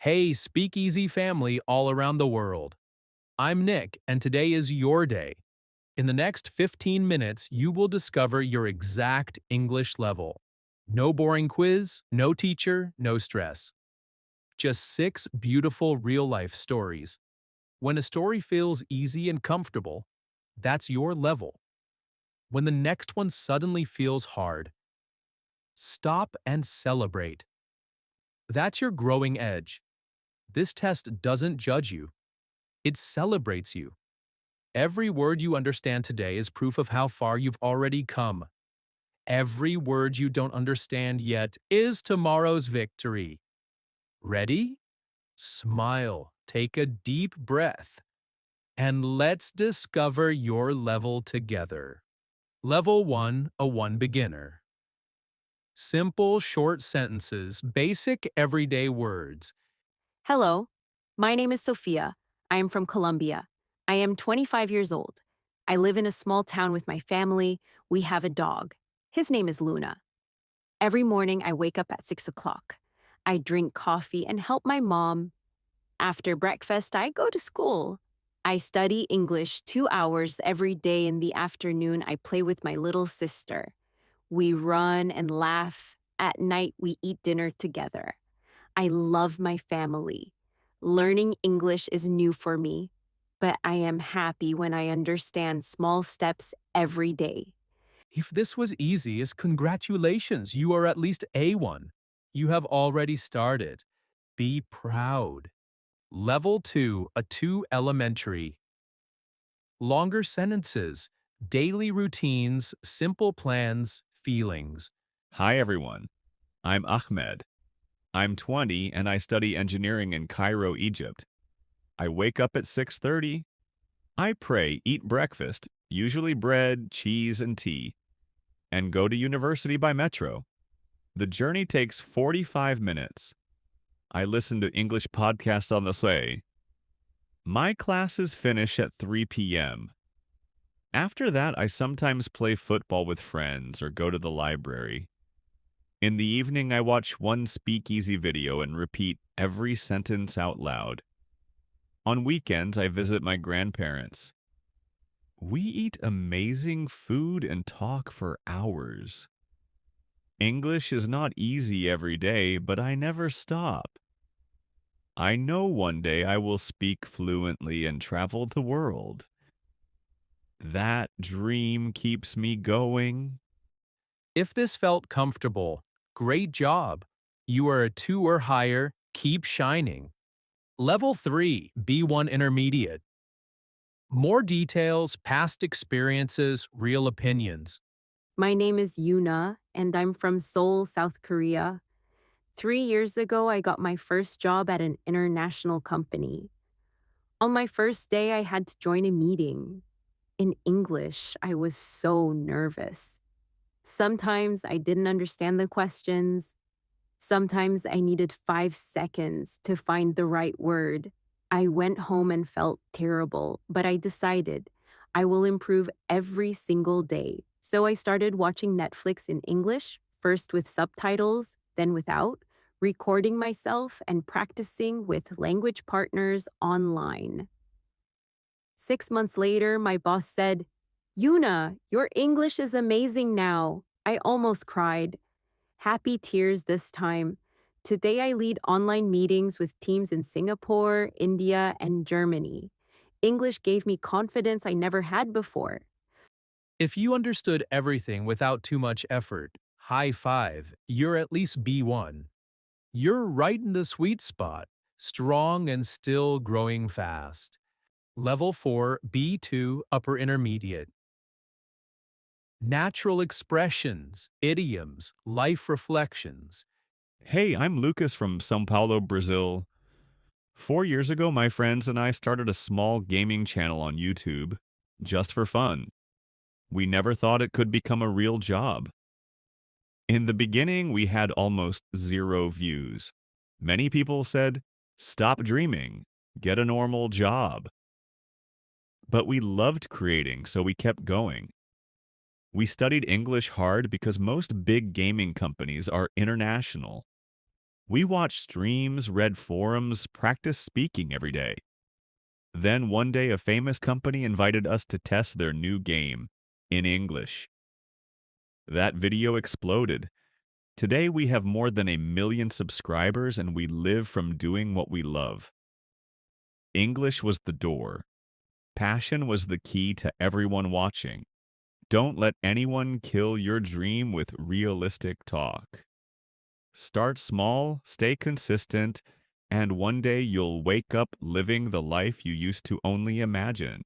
Hey, Speakeasy family all around the world. I'm Nick, and today is your day. In the next 15 minutes, you will discover your exact English level. No boring quiz, no teacher, no stress. Just 6 beautiful real-life stories. When a story feels easy and comfortable, that's your level. When the next one suddenly feels hard, stop and celebrate. That's your growing edge. This test doesn't judge you, it celebrates you. Every word you understand today is proof of how far you've already come. Every word you don't understand yet is tomorrow's victory. Ready? Smile, take a deep breath, and let's discover your level together. Level 1, a 1 beginner. Simple, short sentences, basic everyday words. Hello, my name is Sophia. I am from Colombia. I am 25 years old. I live in a small town with my family. We have a dog. His name is Luna. Every morning, I wake up at 6 o'clock. I drink coffee and help my mom. After breakfast, I go to school. I study English 2 hours every day. In the afternoon, I play with my little sister. We run and laugh. At night, we eat dinner together. I love my family. Learning English is new for me, but I am happy when I understand small steps every day. If this was easy, is congratulations, you are at least A1. You have already started. Be proud. Level 2, a 2 elementary. Longer sentences, daily routines, simple plans, feelings. Hi everyone, I'm Ahmed. I'm 20 and I study engineering in Cairo, Egypt. I wake up at 6:30. I pray, eat breakfast, usually bread, cheese, and tea, and go to university by metro. The journey takes 45 minutes. I listen to English podcasts on the way. My classes finish at 3 p.m. After that, I sometimes play football with friends or go to the library. In the evening, I watch one speakeasy video and repeat every sentence out loud. On weekends, I visit my grandparents. We eat amazing food and talk for hours. English is not easy every day, but I never stop. I know one day I will speak fluently and travel the world. That dream keeps me going. If this felt comfortable, great job. You are a 2 or higher, keep shining. Level 3, B1 intermediate. More details, past experiences, real opinions. My name is Yuna, and I'm from Seoul, South Korea. 3 years ago, I got my first job at an international company. On my first day, I had to join a meeting. In English, I was so nervous. Sometimes I didn't understand the questions. Sometimes I needed 5 seconds to find the right word. I went home and felt terrible, but I decided I will improve every single day. So I started watching Netflix in English, first with subtitles, then without, recording myself and practicing with language partners online. 6 months later, my boss said, Yuna, your English is amazing now. I almost cried. Happy tears this time. Today I lead online meetings with teams in Singapore, India, and Germany. English gave me confidence I never had before. If you understood everything without too much effort, high five, you're at least B1. You're right in the sweet spot, strong and still growing fast. Level 4, B2, upper intermediate. Natural expressions, idioms, life reflections. Hey, I'm Lucas from Sao Paulo, Brazil. 4 years ago, my friends and I started a small gaming channel on YouTube, just for fun. We never thought it could become a real job. In the beginning, we had almost zero views. Many people said, stop dreaming, get a normal job. But we loved creating, so we kept going. We studied English hard because most big gaming companies are international. We watched streams, read forums, practiced speaking every day. Then one day, a famous company invited us to test their new game in English. That video exploded. Today, we have more than 1 million subscribers and we live from doing what we love. English was the door. Passion was the key to everyone watching. Don't let anyone kill your dream with realistic talk. Start small, stay consistent, and one day you'll wake up living the life you used to only imagine.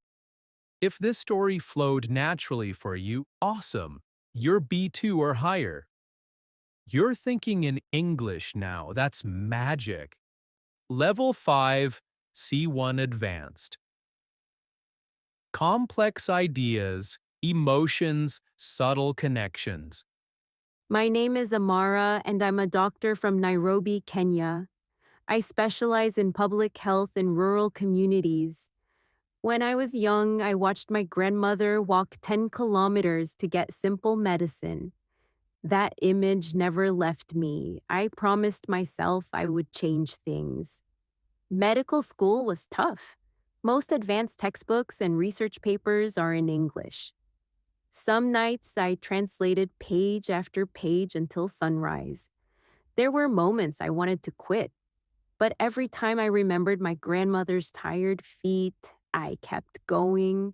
If this story flowed naturally for you, awesome. You're B2 or higher. You're thinking in English now. That's magic. Level 5, C1 Advanced. Complex ideas, emotions, subtle connections. My name is Amara, and I'm a doctor from Nairobi, Kenya. I specialize in public health in rural communities. When I was young, I watched my grandmother walk 10 kilometers to get simple medicine. That image never left me. I promised myself I would change things. Medical school was tough. Most advanced textbooks and research papers are in English. Some nights I translated page after page until sunrise. There were moments I wanted to quit, but every time I remembered my grandmother's tired feet, I kept going.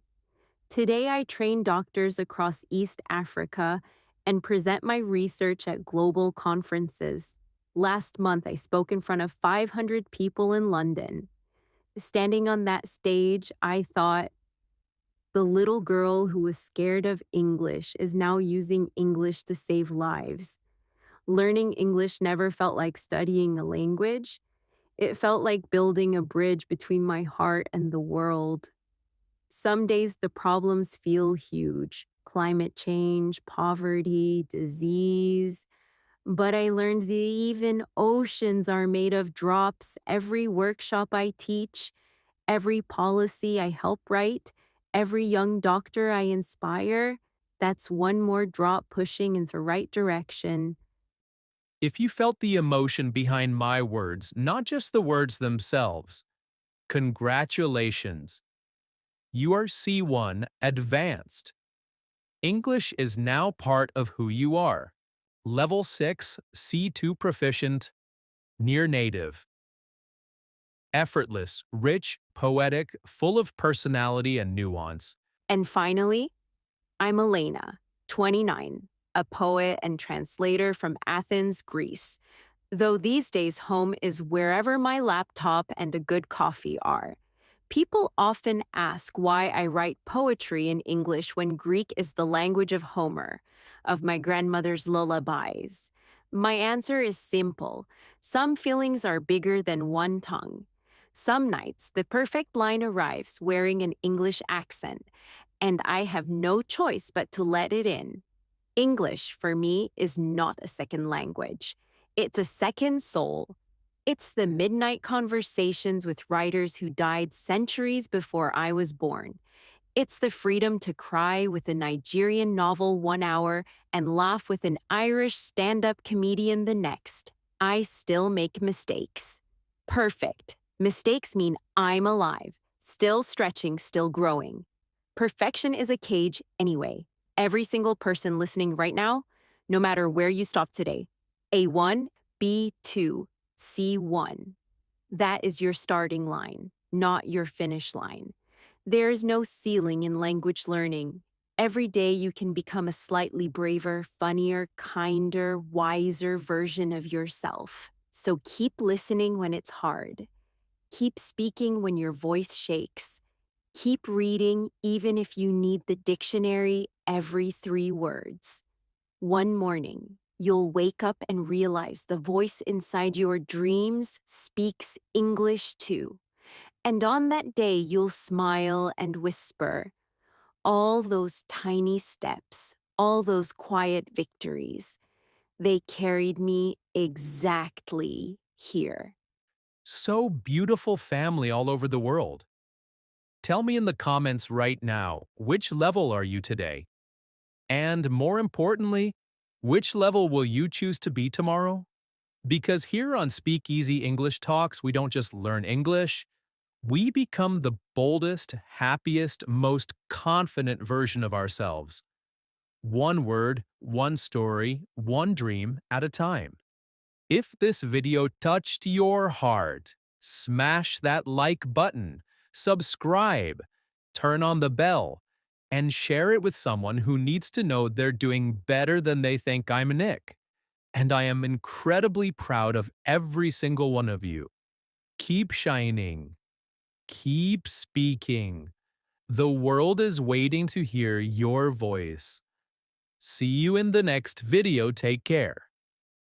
Today I train doctors across East Africa and present my research at global conferences. Last month I spoke in front of 500 people in London. Standing on that stage, I thought, the little girl who was scared of English is now using English to save lives. Learning English never felt like studying a language. It felt like building a bridge between my heart and the world. Some days the problems feel huge: climate change, poverty, disease. But I learned that even oceans are made of drops. Every workshop I teach, every policy I help write, every young doctor I inspire, that's one more drop pushing in the right direction. If you felt the emotion behind my words, not just the words themselves, congratulations. You are C1 Advanced. English is now part of who you are. Level 6, C2 Proficient, Near Native. Effortless, rich, poetic, full of personality and nuance. And finally, I'm Elena, 29, a poet and translator from Athens, Greece. Though these days home is wherever my laptop and a good coffee are. People often ask why I write poetry in English when Greek is the language of Homer, of my grandmother's lullabies. My answer is simple. Some feelings are bigger than one tongue. Some nights, the perfect line arrives wearing an English accent, and I have no choice but to let it in. English, for me, is not a second language. It's a second soul. It's the midnight conversations with writers who died centuries before I was born. It's the freedom to cry with a Nigerian novel 1 hour and laugh with an Irish stand-up comedian the next. I still make mistakes. Perfect. Mistakes mean I'm alive, still stretching, still growing. Perfection is a cage anyway. Every single person listening right now, no matter where you stop today, A1, B2, C1. That is your starting line, not your finish line. There is no ceiling in language learning. Every day you can become a slightly braver, funnier, kinder, wiser version of yourself. So keep listening when it's hard. Keep speaking when your voice shakes. Keep reading even if you need the dictionary every 3 words. One morning, you'll wake up and realize the voice inside your dreams speaks English too. And on that day, you'll smile and whisper, all those tiny steps, all those quiet victories, they carried me exactly here. So beautiful family all over the world. Tell me in the comments right now, which level are you today? And more importantly, which level will you choose to be tomorrow? Because here on Speakeasy English Talks, we don't just learn English, we become the boldest, happiest, most confident version of ourselves. One word, one story, one dream at a time. If this video touched your heart, smash that like button, subscribe, turn on the bell, and share it with someone who needs to know they're doing better than they think. I'm Nick, and I am incredibly proud of every single one of you. Keep shining. Keep speaking. The world is waiting to hear your voice. See you in the next video. Take care.